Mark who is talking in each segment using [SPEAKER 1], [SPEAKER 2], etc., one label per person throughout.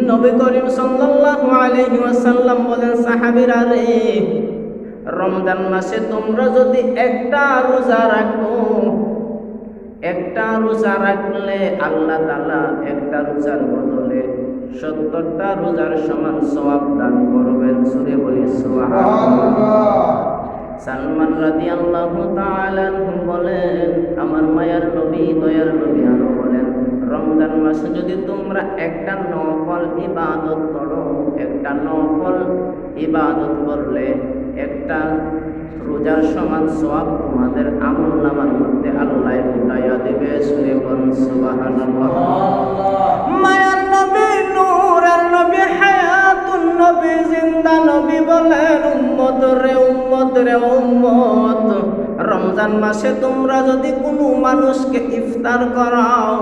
[SPEAKER 1] নবী করিম সাল্লাল্লাহু আলাইহি ওয়াসাল্লাম বলেন, সাহাবীরা রে, রমজান মাসে তোমরা যদি একটা রোজা রাখো, একটা রোজা রাখলে আল্লাহ তাআলা একটা রোজার বদলে 70টা রোজার সমান সওয়াব দান করবেন। সূরা বলি সুবহানাল্লাহ। সালমান রাদিয়াল্লাহু তাআলা বলেন, আমার মায়ার নবী, দয়ার নবী আরো বলেন, রমজান মাসে যদি তোমরা একটা নফল ইবাদত করো, একটা নফল ইবাদত করলে একটা রোজার সমান সওয়াব তোমাদের আমলনামার মধ্যে আল্লাহ উঠাইয়া দেবে। সূরা সুবহানাল্লাহ। মায়ার নবী, নূরের নবী, হায়াতুন নবী, জিন্দা নবী বলেন, উম্মত রে উম্মত রে উম্মত, রমজান মাসে তোমরা যদি কোনো মানুষকে ইফতার করাও,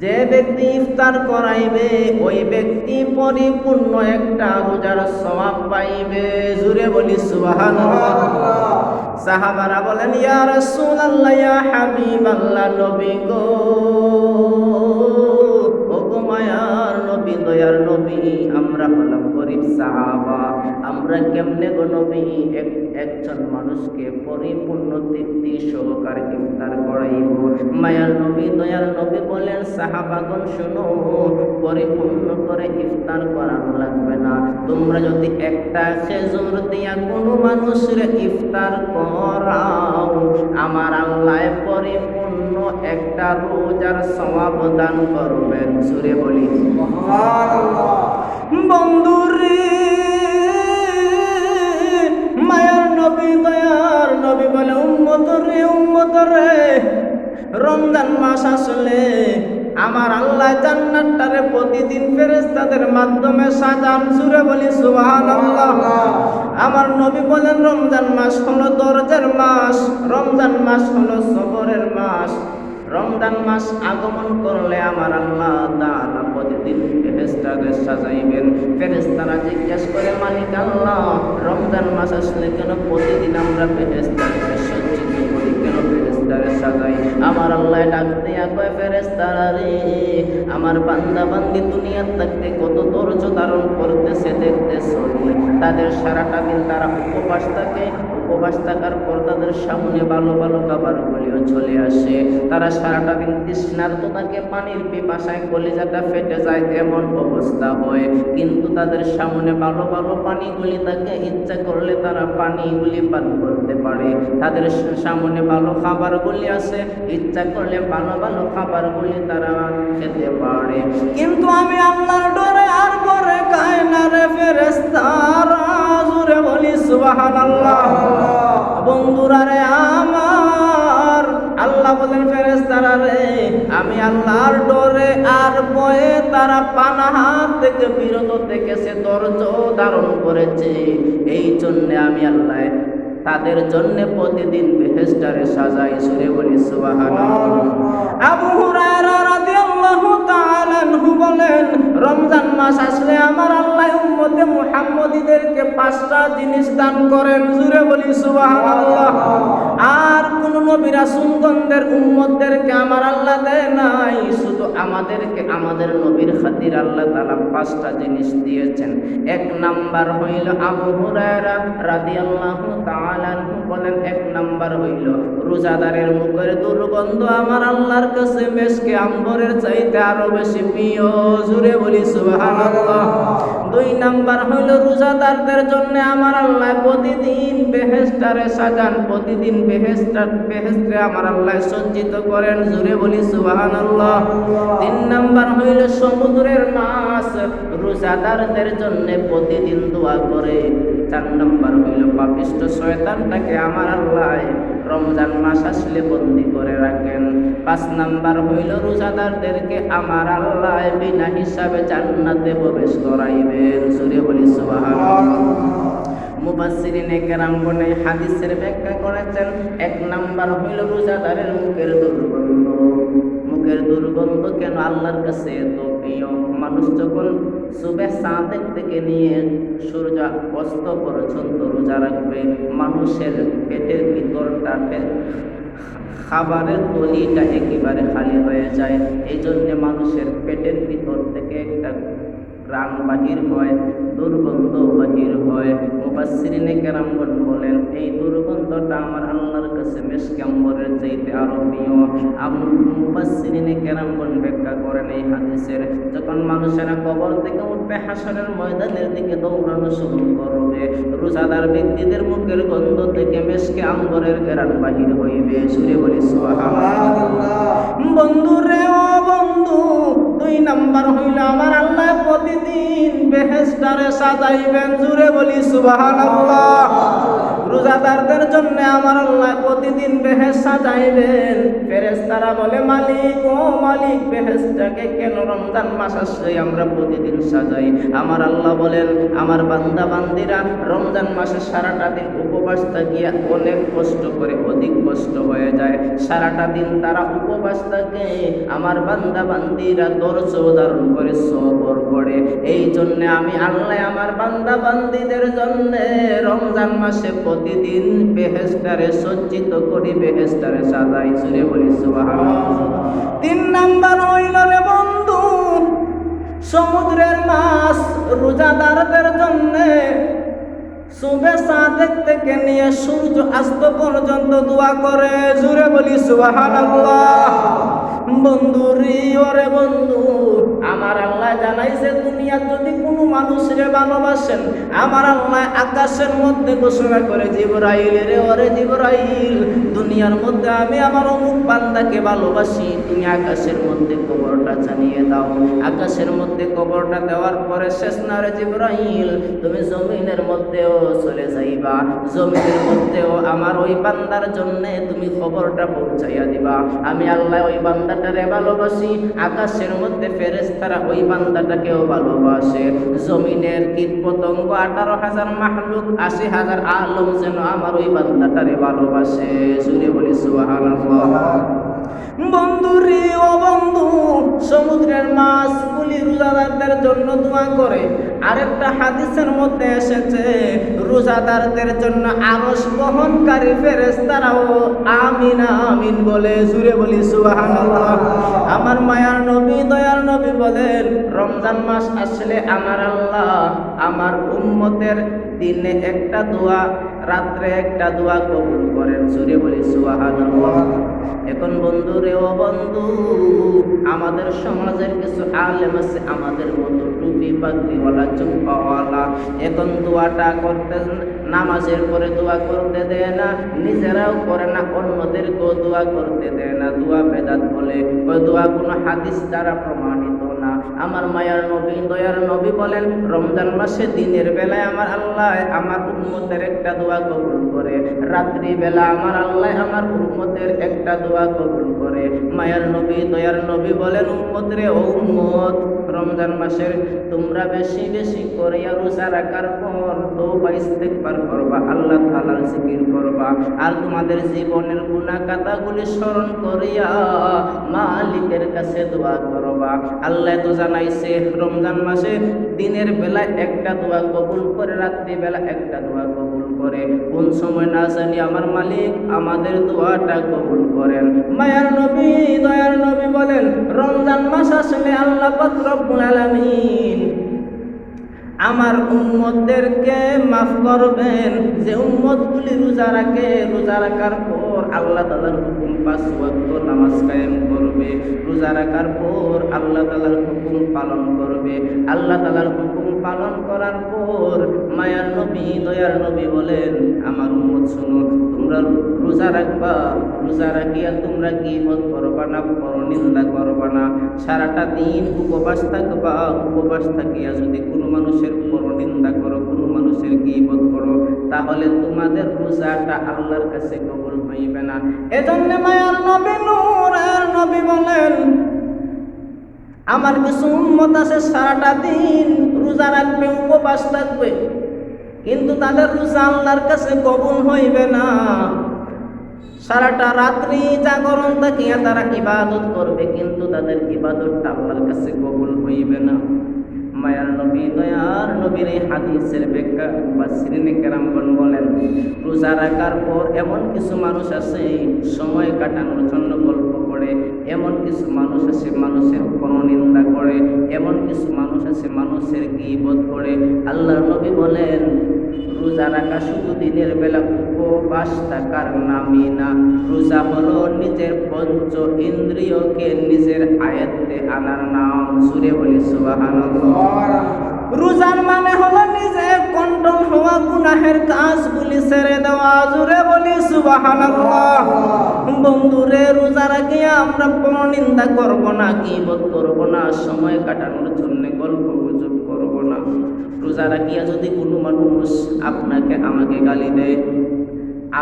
[SPEAKER 1] যে ব্যক্তি ইফতার করাইবে ওই ব্যক্তি পরিপূর্ণ একটা রোজার সওয়াব পাইবে। জুড়ে বলি সুবহানাল্লাহ। সাহাবারা বলেন, ইয়া রাসূলুল্লাহ, ইয়া হাবিবাল্লাহ, নবী গো, ও গো মায়ার নবী, দয়ার নবী, আমরা হলাম গরীব সাহাবা, আমরা কেমনে গো নবী একজন মানুষকে পরিপূর্ণ তৃপ্তি সহকারে ইফতার করাইব? মায়ার নবী, দয়ার নবী বলেন, সাহাবাগণ শোনো, পরিপূর্ণ করে ইফতার করানো লাগবে না, তোমরা যদি একটা খেজুর দিয়া কোনো মানুষের ইফতার করাও, আমার আল্লাহ পরিপূর্ণ একটা রোজার সওয়াব দান করবেন। সূরা বলি সুবহানাল্লাহ। বন্ধুরে, মায়ার নবী, দয়ার নবী বলে, উম্মত রে উম্মত রে, রমজান মাস আসলে আমার আল্লাহ জান্নাতটারে প্রতিদিন ফেরেশতাদের মাধ্যমে সাজান। জুড়ে বলি সুবহানাল্লাহ। আমার নবী বলেন, রমজান মাস হলো দরজার মাস, রমজান মাস হলো সবরের মাস। রমজান মাস আগমন করলে আমার আল্লাহ তাআলা প্রতিদিন ফেরেশতাদের সাজাইবেন। ফেরেশতারা জিজ্ঞাসা করে, মালিক আল্লাহ, রমজান মাস আসলে কেন প্রতিদিন আমরা ফেরেশতাদেরকে সজ্জিত করি, কেন ফেরেশতারে সাজাই? আমার আল্লাহ ডাক দিয়া কয়, ফেরেশতারা রে, আমার বান্দা বান্দি দুনিয়ার থাকতে কত ধৈর্য ধারণ করতেছে দেখতেছো, তাদের সারাটা দিন তারা উপবাস থাকে, উপবাস থাকার পর তাদের সামনে ভালো ভালো খাবারগুলিও চলে আসে, তারা সারাটা দিন তৃষ্ণার্ত থাকে, পানির পিপাসায় কলিজাটা ফেটে যায়, এমন অবস্থা হয়, কিন্তু তাদের সামনে ভালো ভালো পানিগুলি থাকে, ইচ্ছা করলে তারা পানিগুলি পান করতে পারে, তাদের সামনে ভালো খাবারগুলি আছে, ইচ্ছা করলে ভালো ভালো খাবারগুলি তারা খেতে পারে, কিন্তু আমি আল্লাহর ডরে আর করে খাই না রে ফেরেশতারা। জুরে বলি সুবহানাল্লাহ। বন্ধুরা রে আমার, আল্লাহ বলেন, ফেরেশতারা রে, আমি আল্লাহর ডরে আর ভয়ে তারা পানাহার থেকে বিরত থেকেছে, ধৈর্য ধারণ করেছে, এই জন্য আমি আল্লাহ তাদের জন্য প্রতিদিন বেহেশতারে সাজাই। সূরা বলি সুবহানাল্লাহ। আবু হুরায়রা রাদিয়াল্লাহু তাআলা আনহু বলেন, রমজান মাস আসলে আমার আল্লাহ উম্মতে মুহাম্মদীদেরকে 5টা জিনিস দান করেন। জুরে বলি সুবহানাল্লাহ। আর কোন নবী রাসূলগণদের উম্মতদেরকে আমার আল্লাহ দেয় নাই, শুধু আমাদেরকে আমাদের নবীর খাতির আল্লাহ তাআলা 5টা জিনিস দিয়েছেন। 1 নাম্বার হইল, আবু হুরায়রা রাদিয়াল্লাহু তাআলা আনহু বলেন, 1 নাম্বার হইল, রোজাদারের মুখের দুর্গন্ধ আমার আল্লাহর কাছে মেশকে আম্বরের চাইতে আরো বেশি প্রিয়। জুরে বলি সুবহানাল্লাহ। 2 নাম্বার হইল, রোজাদারদের জন্য আমার আল্লাহ প্রতিদিন বেহেশতারে সাজান, প্রতিদিন বেহেশতে আমার আল্লাহ সজ্জিত করেন। জুরে বলি সুবহানাল্লাহ। 3 নাম্বার হইল, সমুদ্রের মাছ রোজাদারদের জন্য প্রতিদিন দোয়া করে। 4 নাম্বার হইল, পাপিষ্ঠ শয়তানটাকে আমার আল্লাহ রমজান মাস আসলে বন্দী করে রাখেন। 5 নাম্বার হইল, রোজাদারদেরকে আমার আল্লাহ বিনা হিসাবে জান্নাতে প্রবেশ করাইবেন। সূরা বলি সুবহানাল্লাহ। মুফাসসিরিনে কেরাম বলে হাদিসের ব্যাখ্যা করেছেন, 1 নাম্বার হইল রোজাদারের মুখের দুর্গন্ধ। মুখের দুর্গন্ধ কেন আল্লাহর কাছে এত প্রিয়? মানুষ যখন সুবহ সাদেক থেকে নিয়ে সূর্য অস্ত পর্যন্ত রোজা রাখবে, মানুষের পেটের ভিতরটা খাবারের থলিটা একেবারে খালি হয়ে যায়। এই জন্য মানুষের পেটের ভিতর থেকে একটা ঘ্রাণ বাহির হয়, দুর্গন্ধ বাহির হয়। মুফাসসিরিনে কেরামগণ বলেন এই দুর্গন্ধটা আমার আল্লাহর কাছে মেশকে আম্বরের চাইতে আরো প্রিয়। মুফাসসিরিনে কেরামগণ ব্যাখ্যা করেন এই হাদিসের, যখন মানুষেরা কবর থেকে উঠবে, হাসরের ময়দানের দিকে দৌড়ানো শুরু করবে, রোজাদার ব্যক্তিদের মুখের গন্ধ থেকে মেশকে আম্বরের ঘ্রাণ বাহির হইবে। সুরে বলি সুবহানাল্লাহ। বন্ধু রে ও বন্ধু, 2 নাম্বার হইল আমার আল্লাহ প্রতিদিন বেহেশতারে সাজাইবেন। জুড়ে বলি সুবহানাল্লাহ। রোজাদারদের জন্য আমার আল্লাহ প্রতিদিন বেহেশত সাজাইবেন। ফেরেশতারা বলে মালিক ও মালিক, বেহেশতটাকে কেন রমজান মাস আসলে আমরা প্রতিদিন সাজাই? আমার আল্লাহ বলেন আমার বান্দা বান্দিরা রমজান মাসে সারাটা দিন উপবাস থাকিয়া অনেক কষ্ট করে, অধিক কষ্ট হয়ে যায়। সারাটা দিন তারা উপবাস থাকে, আমার বান্দা বান্দিরা ধৈর্য ধারণ করে সবর করে। এই জন্য আমি আল্লাহ আমার বান্দা বান্দিদের জন্য রমজান মাসে প্রতিদিন বেহেশতারে সজ্জিত করি, বেহেশতারে সাজাই। সুরে বলি সুবহানাল্লাহ। 3 নাম্বার হইল রে বন্ধু সমুদ্রের মাছ রোজাদারদের জন্য সুবে সাদেক থেকে নিয়ে সূর্য অস্ত পর্যন্ত দোয়া করে। জুড়ে বলি সুবহানাল্লাহ। বন্ধু রে ওরে বন্ধু, আমার আল্লাহ জানাইছে দুনিয়ার যদি কোনো মানুষরে ভালোবাসেন, আমার আল্লাহ আকাশের মধ্যে ঘোষণা করে জিবরাইল রে ওরে জিবরাইল, দুনিয়ার মধ্যে আমি আমার অমুক বান্দাকে ভালোবাসি, তুমি আকাশের মধ্যে কবরটা জানিয়ে দাও। আকাশের মধ্যে কবরটা দেওয়ার পরে শেষ না রে জিবরাইল, তুমি জমিনের মধ্যেও চলে যাইবা, জমিনের মধ্যেও আমার ওই বান্দার জন্য তুমি খবরটা পৌঁছাইয়া দিবা। আমি আল্লাহ ওই বান্দাটারে ভালোবাসি, আকাশের মধ্যে ফেরেশতারা ওই বান্দাটাকেও ভালোবাসে। জমিনের কীট পতঙ্গ 18,000 মাখলুক 80,000 আলম যেন আমার ওই বান্দাটারে ভালোবাসে। সুরে বলি সুবহানাল্লাহ। বন্ধু রে ও বন্ধু, সমুদ্রের মাছগুলি রোজাদারদের জন্য দোয়া করে। আরেকটা হাদিসের মধ্যে এসেছে রোজাদারদের জন্য আরশ বহনকারী ফেরেশতারাও আমিন আমিন বলে। জুড়ে বলি সুবহানাল্লাহ। আমার মায়ার নবী দয়ার নবী বলেন রমজান মাস আসলে আমার আল্লাহ আমার উম্মতের দিনে একটা দোয়া, রাত্রে একটা দোয়া কবুল করেন। জুড়ে বলি সুবহানাল্লাহ। এখন বন্ধু রে ও বন্ধু, আমাদের সমাজের কিছু আলেম আছে আমাদের মতো টুপি পাগড়িওয়ালা চুম্পাওয়ালা, এখন দোয়াটা করতে নামাজের পরে দোয়া করতে দেয় না, নিজেরাও করে না, অন্যদেরকেও দোয়া করতে দেয় না। দোয়া বেদাত বলে, ওই দোয়া কোনো হাদিস দ্বারা প্রমাণিত না। আমার মায়ার নবী দয়ার নবী বলেন রমজান মাসে দিনের বেলায় আমার আল্লাহ আমার উম্মতের একটা দোয়া কবুল করে, রাত্রি বেলা আমার আল্লাহ আমার উম্মতের একটা দোয়া কবুল করে। মায়ার নবী দয়ার নবী বলেন উম্মত রে ও উম্মত, রমজান মাসের তোমরা বেশি বেশি করিয়া রোজা রাখার পর তওবা ইস্তেগফার করবা, আল্লাহ তাআলার জিকির করবা, আর তোমাদের জীবনের গুনাহ কাতাগুলি স্মরণ করিয়া মালিকের কাছে দোয়া করবা। আল্লাহ তো জানাইছে রমজান মাসে দিনের বেলা একটা দোয়া কবুল করে, রাত্রি বেলা একটা দোয়া কবুল করে। কোন সময় না জানি আমার মালিক আমাদের দোয়াটা কবুল করেন। মায়ার নবী দয়ার নবী বলেন রমজান মাস আসলে আল্লাহ পাক রব্বুল আলামিন আমার উম্মতদেরকে মাফ করবেন। যে উম্মতগুলি রোজা রাখে, রোজা রাখার পর আল্লাহ তাআলার হুকুম 5 ওয়াক্ত নামাজ কায়েম করবে, রোজা রাখার পর আল্লাহ তাআলার হুকুম পালন করবে। আল্লাহ তাআলার হুকুম পালন করার পর মায়ার নবী দয়ার নবী বলেন আমার উম্মত শুনো, তোমরা রোজা রাখবা, রোজা রাখিয়া তোমরা গীবত করবা না, পরনিন্দা করবা না, সারাটা দিন উপবাস থাকবা। উপবাস থাকিয়া যদি কোনো মানুষের পরনিন্দা করো, কোনো মানুষের গীবত করো, তাহলে তোমাদের রোজাটা আল্লাহর কাছে কবুল হইবে না। এজন্য মায়ার নবী নূরের নবী বলেন আমার কিছু উম্মত আছে সারাটা দিন রোজা রাখবে, উপবাস থাকবে, কিন্তু তাদের রোজা আল্লাহর কাছে কবুল হইবে না। সারাটা রাত্রি জাগরণ থাকিয়া তারা ইবাদত করবে, কিন্তু তাদের ইবাদতটা আল্লাহর কাছে কবুল হইবে না। মায়ার নবী দয়ার নবীর এই হাদিসের ব্যাখ্যা মুফাসসিরিনে কেরামগণ বলেন, রোজা রাখার পর এমন কিছু মানুষ আছে সময় কাটানোর জন্য গল্প করে, এমন কিছু মানুষ আছে মানুষের পরনিন্দা করে, এমন কিছু মানুষ আছে মানুষের গীবত করে। আল্লাহর নবী বলেন, রোজা রাখা শুধু দিনের বেলা উপবাস থাকার নামই না, রোজা হলো নিজের পঞ্চ ইন্দ্রিয়কে নিজের আয়ত্তে আনার নাম। জুড়ে বলি সুবহানাল্লাহ। রোজার মানে হলো নিজে কন্ট্রোল হওয়া, গুনাহের কাজগুলি ছেড়ে দেওয়া। জুড়ে বলি সুবহানাল্লাহ। বন্ধুরে, রোজা রাখিয়া আমরা পরনিন্দা করব না, গীবত করব না, সময় কাটানোর জন্য গল্প গুজব করব না। রোজা রাখিয়া যদি কোনো মানুষ আপনাকে আমাকে গালি দেয়,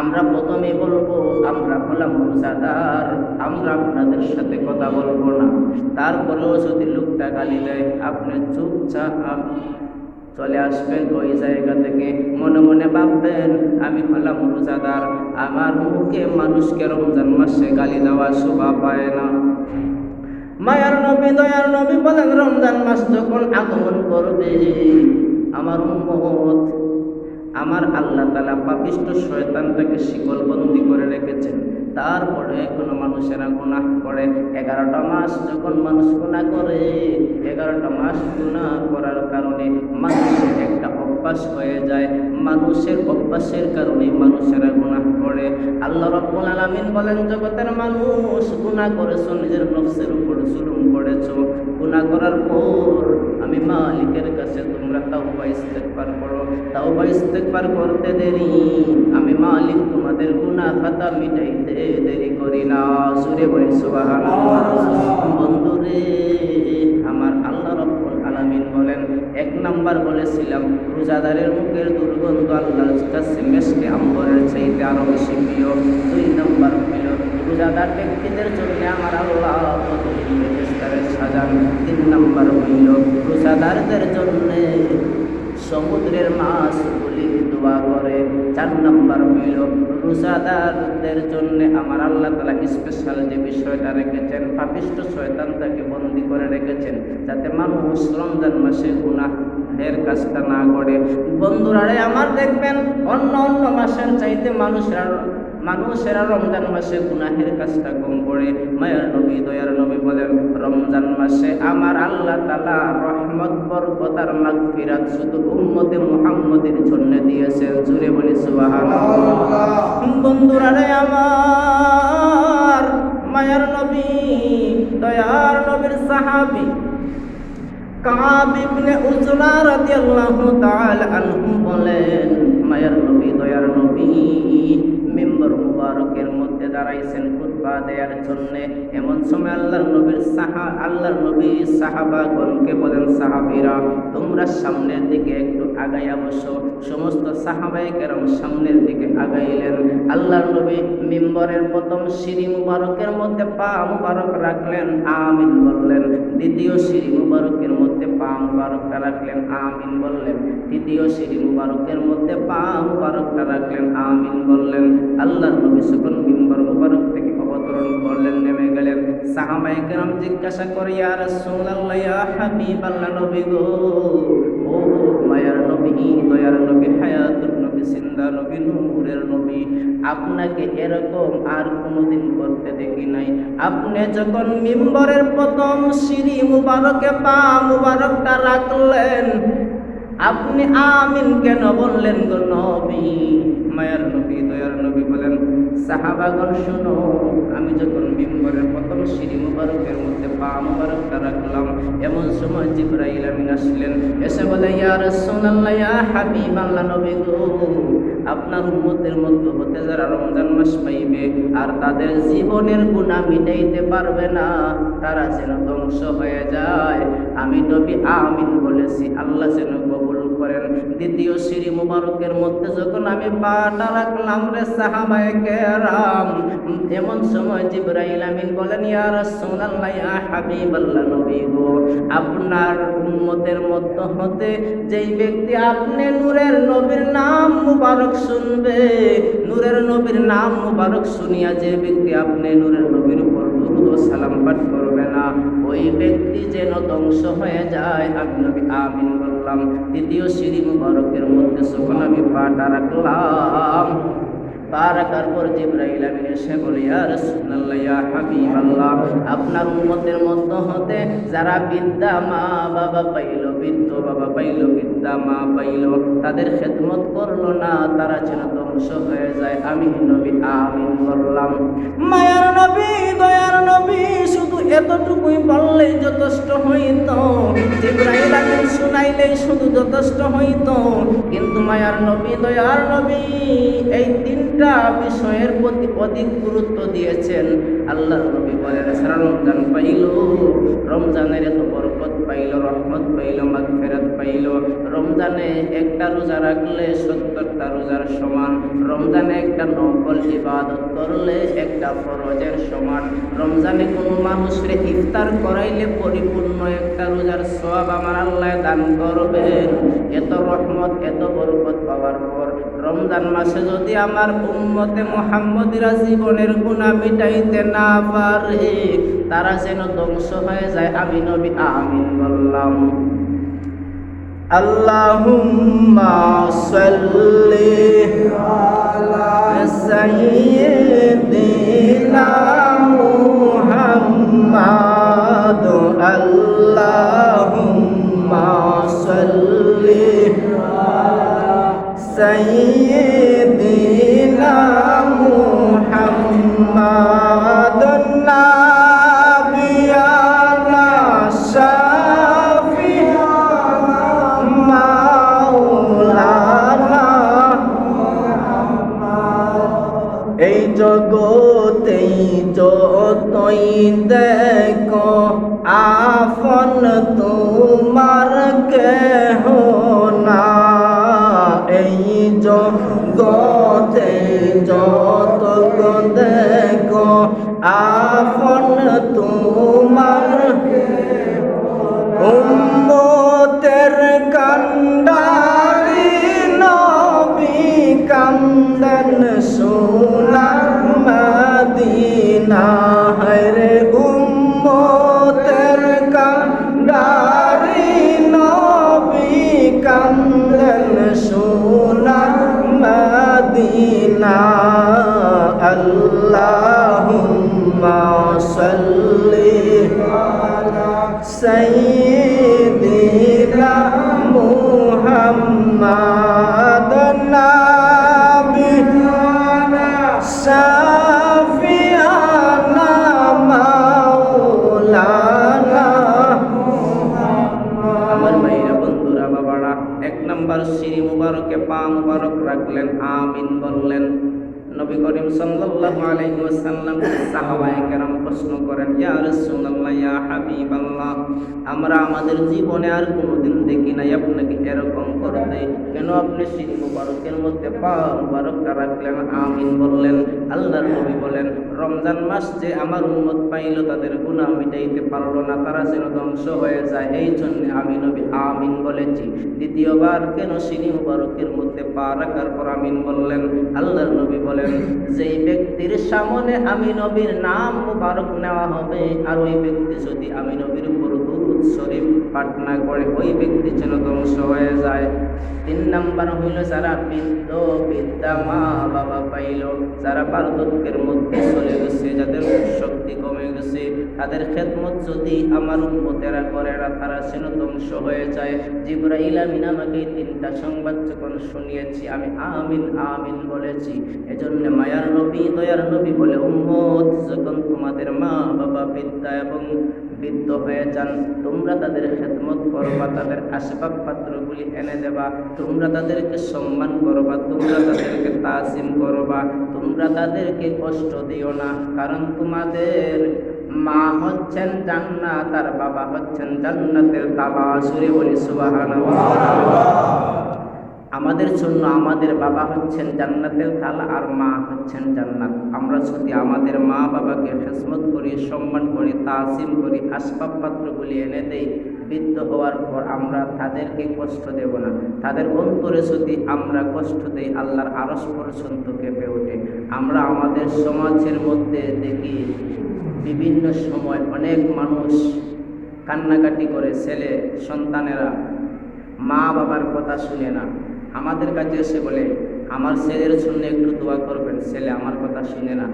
[SPEAKER 1] আমরা প্রথমে বলবো আমরা হলাম রোজাদার, আমরা আপনাদের সাথে কথা বলবো না। তারপরেও যদি লোকটা গালি দেয়, আপনি চুপচাপ চলে আসবেন ওই জায়গা থেকে, মনে মনে ভাববেন আমি হলাম রোজাদার, আমার মুখে মানুষকে রমজান মাসে গালি দেওয়া শোভা পায় না। মায়ার নবী দয়ার নবী বলেন, রমজান মাস যখন আগমন করবে, আমার উম্মত, আমার আল্লাহ তাআলা পাপিষ্ঠ শয়তানটাকে শিকলবন্দি করে রেখেছেন। তারপরে কোনো মানুষেরা গুনাহ করে। 11টা মাস যখন মানুষ গুনাহ করে, 11টা মাস গুনাহ করার কারণে মানুষের একটা অভ্যাস হয়ে যায়, মানুষের অভ্যাসের কারণে মানুষেরা গুনাহ করে। আল্লাহ রাব্বুল আলামিন বলেন, জগতের মানুষ গুনাহ করেছো, নিজের নফসের উপর জুলুম করেছো, গুনাহ করার পর আমি মালিকের কাছে তোমরা তাওবা ইস্তেগফার করো, তাওবা ইস্তেগফার করতে দেরি, আমি মালিক তোমাদের গুনাহ খাতা মিটাইতে দেরি করি না। জোরে বলি সুবহানাল্লাহ। বন্ধুরে, আমার আল্লাহ রাব্বুল আলামিন বলেন, 1 নাম্বার বলেছিলাম রোজাদারের মুখের দুর্গন্ধ আল্লাহর কাছে মিষ্টি আম্বরের চাইতে আরো বেশি প্রিয়। 2 নাম্বার হইল রোজাদার ব্যক্তিদের জন্য আমার আল্লাহ ফেরেশতাদের সাজান। 3 নাম্বার হইল রোজাদারদের জন্য সমুদ্রের মাছগুলি দোয়া করে। 4 নাম্বার হইল রোজাদারদের জন্য আমার আল্লাহ তাআলা স্পেশাল যে বিষয়টা রেখেছেন, পাপিষ্ঠ শয়তান তাকে বন্দী করে রেখেছেন, যাতে মানুষ রমজান মাসে গুনাহের কাজটা না করে। বন্ধুরা আমার দেখবেন অন্য অন্য মাসের চাইতে মানুষেরা রমজান মাসে গুনাহের কাজটা কম করে। মায়ার নবী দয়ার নবী বলেন, রমজান মাসে আমার আল্লাহ তাআলা রহমত, বরকত আর মাগফিরাত শুধু উম্মতে মুহাম্মদের জন্য দিয়েছেন। জুড়ে বলি সুবহানাল্লাহ। বন্ধুরা আমার, মায়ার নবী দয়ার নবীর সাহাবী কাব ইবনে উজরা রাদিয়াল্লাহু তাআলা আনহু বলেন, মায়ার নবী দয়ার নবী মিম্বর মুবারকের মধ্যে দাঁড়াইছেন খুতবা দেওয়ার জন্য। এমন সময় আল্লাহর নবী সাহাবাগণকে বলেন, সাহাবীরা তোমরা সামনের দিকে একটু আগাইয়া বসো। সমস্ত সাহাবায়ে কেরাম সামনের দিকে আগাইলেন। আল্লাহর নবী মিম্বরের প্রথম সিঁড়ি মুবারকের মধ্যে পা মুবারক রাখলেন, আমিন বললেন। দ্বিতীয় সিঁড়ি মুবারকের মধ্যে পা মুবারকটা রাখলেন, আমিন বললেন। তৃতীয় সিঁড়ি মুবারকের মধ্যে পা মুবারকটা রাখলেন, আমিন বললেন। আল্লাহর নবী যখন মিম্বর মুবারক থেকে অবতরণ করলেন, নেমে গেলেন। সাহাবায়ে কেরাম জিজ্ঞাসা করে, ইয়া রাসূলুল্লাহ, ইয়া হাবিবাল্লাহ, নবী গো, ও মায়ার নবী দয়ার নবী হায়াতুর নবী জিন্দা নবী নূরের নবী, আপনাকে এরকম আর কোনোদিন করতে দেখি নাই। আপনি যখন মিম্বরের প্রথম সিঁড়ি মুবারকে পা মুবারকটা রাখলেন, আপনি আমিন কেন বললেন গো নবী? মায়ার নবী দয়ার নবী বলেন, সাহাবাগণ শুনো, আমি যখন মিম্বরের প্রথম সিঁড়ি মুবারকের মধ্যে পা মুবারকটা রাখলাম, এমন সময় জিবরাইল আমিন আসলেন, এসে বলে, ইয়া রাসূলুল্লাহ, ইয়া হাবিবাল্লাহ, নবী গো, আপনার উম্মতের মধ্যে হতে যারা রমজান মাস পাইবে আর তাদের জীবনের গুনাহ মিটাইতে পারবে না, তারা যেন ধ্বংস হয়ে যায়। আমি নবী আমিন বলেছি, আল্লাহ যেন কবুল করেন। দ্বিতীয় সিঁড়ি মুবারকের মধ্যে যখন আমি পাটা রাখলাম রে সাহাবায়ে কেরাম, এমন সময় জিবরাইল আমিন বলেন, ইয়া রাসূলুল্লাহ, ইয়া হাবিবাল্লাহ, নবী গো, আপনার উম্মতের মধ্যে হতে যেই ব্যক্তি আপনি নূরের নবীর নাম মুবারক শুনবে, নূরের নবীর নাম মুবারক শুনিয়া যে ব্যক্তি আপনি নূরের নবীর উপর দুরূদ ও সালাম পাঠ করবে না, ওই ব্যক্তি যেন ধ্বংস হয়ে যায়। আমি নবী আমিন বললাম। দ্বিতীয় সিঁড়ি মুবারকের মধ্যে যখন আমি পাটা রাখলাম, পা রাখার পর জিবরাইল আমিন এসে বলে, ইয়া রাসূলুল্লাহ, ইয়া হাবিবাল্লাহ, আপনার উম্মতের মধ্য হতে যারা বৃদ্ধা মা বাবা পাইল, বৃদ্ধ বাবা পাইল, বৃদ্ধা মা পাইল, তাদের খেদমত করলো না, তারা যেন ধ্বংস হয়ে যায়। আমি নবী আমিন বললাম। মায়ার নবী, দয়ার নবী শুধু এতটুকুই বললেই যথেষ্ট হইত, জিবরাইল আমিন শুনাইলেই শুধু যথেষ্ট হইত। কিন্তু মায়ার নবী, দয়ার নবী এই তিনটা বিষয়ের প্রতি অধিক গুরুত্ব দিয়েছেন। আল্লাহর নবী বলেন, সারা রমজান পাইল, রমজানের এত বরকত পাইল, রহমত পাইল, মাগফিরাত পাইল। রমজানে একটা রোজা রাখলে 70টা রোজার সমান। রমজানে একটা নফল ইবাদত করলে একটা ফরজের সমান। রমজানে কোনো মানুষের ইফতার করাইলে পরিপূর্ণ একটা রোজার সওয়াব আমার আল্লাহ দান করবেন। এত রহমত, এত বরকত পাওয়ার পর রমজান মাসে যদি আমার উম্মতে মুহাম্মদীরা জীবনের গুনাহ মিটাইতে না পারে, তারা যেন ধ্বংস হয়ে যায়। আমি নবী আমিন বললাম। আল্লাহুম্মা সাল্লি আলা সাইয়্যিদিনা মুহাম্মাদ। আল্লাহুম্মা সাল্লি আলা সাইয়্যিদিনা মুহাম্মাদ। নাবিয়ানা শাফিয়ানা মাওলানা মুহাম্মাদ। এই জগতেই যতই দেখো আফন তোমার কেহ না। এই জগতে যত দেখো আফন তোমার উম্মতের কান্ডারি নবী কান্দন সোনার মদিনা। হরে উম্মতের কান্ডারি নবী কান্দন সোনার মদিনা। আল্লাহুম্মা সাল্লি আলা সাইয়্যিদিনা মুহাম্মাদ। নাবিয়ানা শাফিয়ানা মাওলানা মুহাম্মাদ। আমার ভাইরা, বন্ধুরা, বাবারা, 1 নম্বর সিঁড়ি মুবারকে পা মুবারক রাখলেন, আমিন বললেন। নবী করিম সাল্লাল্লাহু আলাইহি ওয়াসাল্লাম সাহাবায়ে কেরাম প্রশ্ন করেন, ইয়া রাসূলুল্লাহ, ইয়া হাবিবাল্লাহ, আমরা আমাদের জীবনে আর কোনোদিন দেখি নাই আপনাকে এরকম করতে, কেন আপনি সিঁড়ি মুবারকের মধ্যে পা মুবারকটা রাখলেন, আমিন বললেন? আল্লাহর নবী বলেন, রমজান মাস যে আমার উম্মত পাইল, তাদের গুনাহ মিটাইতে পারলো না, তারা যেন ধ্বংস হয়ে যায়, এই জন্য আমি নবী আমিন বলেছি। দ্বিতীয়বার কেন সিঁড়ি মুবারকের মধ্যে পা রাখার পর আমিন বললেন? আল্লাহর নবী বলেন, যেই ব্যক্তির সামনে আমি নবীর নাম মুবারক নেওয়া হবে, আর ওই ব্যক্তি যদি আমি নবীর উপর দুরূদ শরীফ পাঠ না করে, ওই ব্যক্তি যেন ধ্বংস হয়ে যায়। 3 নম্বর হইল, যারা বৃদ্ধা মা বাবা পাইল, যারা বার্ধক্যের মধ্যে চলে গেছে, যাদের শক্তি কমে গেছে, তাদের খেদমত যদি আমার উম্মতেরা করে না, তারা যেন ধ্বংস হয়ে যায়। জিবরাইল আমিন আমাকে 3টা সংবাদ যখন শুনিয়েছি, আমি আমিন আমিন বলেছি। এজন্য মায়ার নবী, দয়ার নবী বলে, উম্মত যখন তোমাদের মা বাবা বৃদ্ধা এবং বৃদ্ধ হয়ে যান, তোমরা তাদের খেদমত করবা, তাদের আসবাব পাত্রগুলি এনে দেবা, তোমরা তাদেরকে সম্মান করবা, তোমরা তাদেরকে তাজিম করবা, তোমরা তাদেরকে কষ্ট দিও না, কারণ তোমাদের মা হচ্ছেন জান্নাত আর বাবা হচ্ছেন জান্নাতের তালা। সুরে বলি সুবহানাল্লাহ। আমাদের জন্য আমাদের বাবা হচ্ছেন জান্নাতের তালা আর মা হচ্ছেন জান্নাত। আমরা যদি আমাদের মা বাবাকে খেদমত করি, সম্মান করি, তাজিম করি, আসবাব পাত্রগুলি এনে দেই, বৃদ্ধ হওয়ার পর আমরা তাদেরকে কষ্ট দেব না। তাদের অন্তরে যদি আমরা কষ্ট দেই, আল্লাহর আরশ পর্যন্ত কেঁপে ওঠে। আমরা আমাদের সমাজের মধ্যে দেখি বিভিন্ন সময় অনেক মানুষ কান্নাকাটি করে, ছেলে সন্তানেরা মা বাবার কথা শুনে না, আমাদের কাছে এসে বলে আমার ছেলের জন্য একটু দোয়া করবেন, ছেলে আমার কথা শুনে না।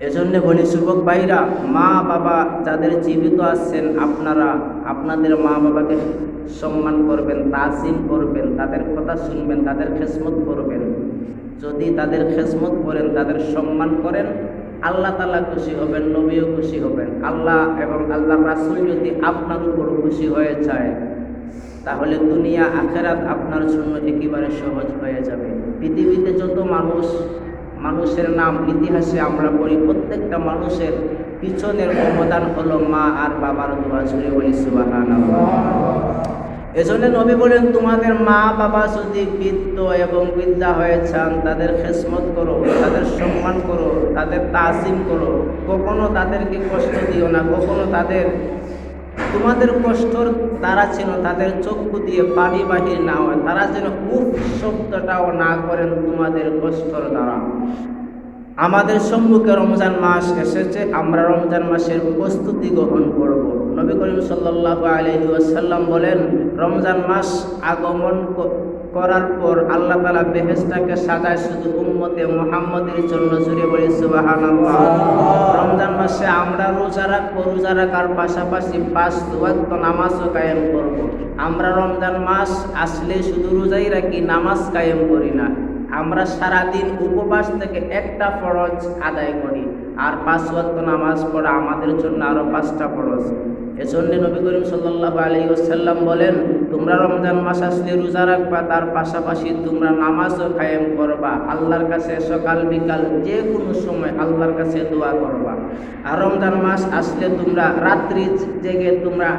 [SPEAKER 1] এজন্য বলি যুবক ভাইরা, মা বাবা যাদের জীবিত আছেন, আপনারা আপনাদের মা বাবাকে সম্মান করবেন, তাজিম করবেন, তাদের কথা শুনবেন, তাদের খেদমত করবেন। যদি তাদের খেদমত করেন, তাদের সম্মান করেন, আল্লাহ তাআলা খুশি হবেন, নবীও খুশি হবেন। আল্লাহ এবং আল্লাহ রাসূল যদি আপনার উপর খুশি হয়ে যায়, তাহলে দুনিয়া আখেরাত আপনার জন্য একেবারে সহজ হয়ে যাবে। পৃথিবীতে যত মানুষের নাম ইতিহাসে আমরা পড়ি, প্রত্যেকটা মানুষের পিছনের অবদান হলো মা আর বাবার দোয়া। জুড়ে বলি সুবহানাল্লাহ। এজন্য নবী বলেন, তোমাদের মা বাবা যদি বৃদ্ধ এবং বৃদ্ধা হয়ে যান, তাদের খেদমত করো, তাদের সম্মান করো, তাদের তাজিম করো। কখনো তাদেরকে কষ্ট দিও না, কখনো তোমাদের কষ্টর দ্বারা যেন তাদের চক্ষু দিয়ে পানি বাহির না হয়, তারা যেন উফ শব্দটাও না করেন তোমাদের কষ্টর দ্বারা। আমাদের সম্মুখে রমজান মাস এসেছে, আমরা রমজান মাসের প্রস্তুতি গ্রহণ করব। নবী করিম সাল্লাল্লাহু আলাইহি ওয়াসাল্লাম বলেন, রমজান মাস আগমন করার পর আল্লাহ তাআলা বেহেশতটাকে সাজায় শুধু উম্মতে মুহাম্মদের জন্য। জুড়ে বলি সুবহানাল্লাহ। রমজান মাসে আমরা রোজা রাখবো, রোজা রাখার পাশাপাশি 5 ওয়াক্ত নামাজও কায়েম করব। আমরা রমজান মাস আসলে শুধু রোজাই রাখি, নামাজ কায়েম করি না। আমরা সারাদিন উপবাস থেকে একটা ফরজ আদায় করি, আর 5 ওয়াক্ত নামাজ পড়া আমাদের জন্য আরো 5টা ফরজ। এজন্য নবী করিম সাল্লাল্লাহু আলাইহি ওয়াসাল্লাম বলেন, তোমরা রমজান মাস আসলে রোজা রাখবা, তার পাশাপাশি তোমরা নামাজও কায়েম করবা। আল্লাহর কাছে সকাল বিকাল যে কোনো সময় আল্লাহর কাছে দোয়া করবা। আর রমজান মাস আসলে তোমরা রাত্রি জেগে তোমরা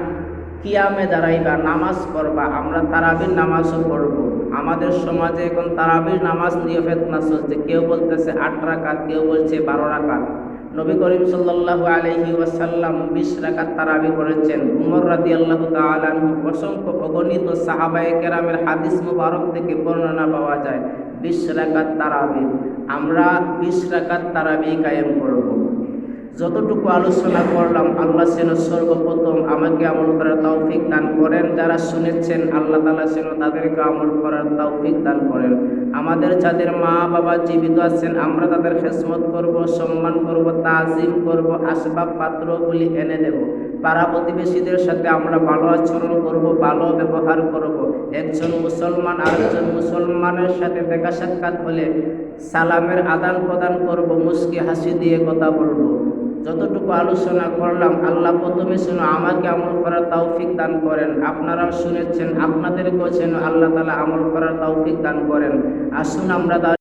[SPEAKER 1] কিয়ামে দাঁড়াইবা, নামাজ পড়বা। আমরা তারাবির নামাজও পড়ব। আমাদের সমাজে এখন তারাবির নামাজ নিয়ে ফিতনা চলছে, কেউ বলতেছে 8 রাকাত, কেউ বলছে 12 রাকাত। নবী করিম সাল্লাল্লাহু আলাইহি ওয়াসাল্লাম 20 রাকাত তারাবি করেছেন। উমর রাদিয়াল্লাহু তাআলা আনহু, অসংখ্য অগণিত সাহাবায়ে কেরামের হাদিস মুবারক থেকে বর্ণনা পাওয়া যায় 20 রাকাত তারাবি। আমরা 20 রাকাত তারাবি কায়েম করব। যতটুকু আলোচনা করলাম, আল্লাহ যেন সর্বপ্রথম আমাকে আমল করার তৌফিক দান করেন। যারা শুনেছেন, আল্লাহ তাআলা যেন তাদেরকে আমল করার তৌফিক দান করেন। আমাদের যাদের মা বাবা জীবিত আছেন, আমরা তাদের খেদমত করব, সম্মান করব, তাজিম করব, আসবাব পাত্রগুলি এনে দেব। পাড়া প্রতিবেশীদের সাথে আমরা ভালো আচরণ করব, ভালো ব্যবহার করব। একজন মুসলমান আরেকজন মুসলমানের সাথে দেখা সাক্ষাৎ হলে সালামের আদান প্রদান করব, মুস্কি হাসি দিয়ে কথা বলবো। যতটুকু আলোচনা করলাম, আল্লাহ প্রথমে যেন আমাকে আমল করার তৌফিক দান করেন। আপনারাও শুনেছেন, আপনাদেরকেও যেন আল্লাহ তাআলা আমল করার তৌফিক দান করেন। আসুন আমরা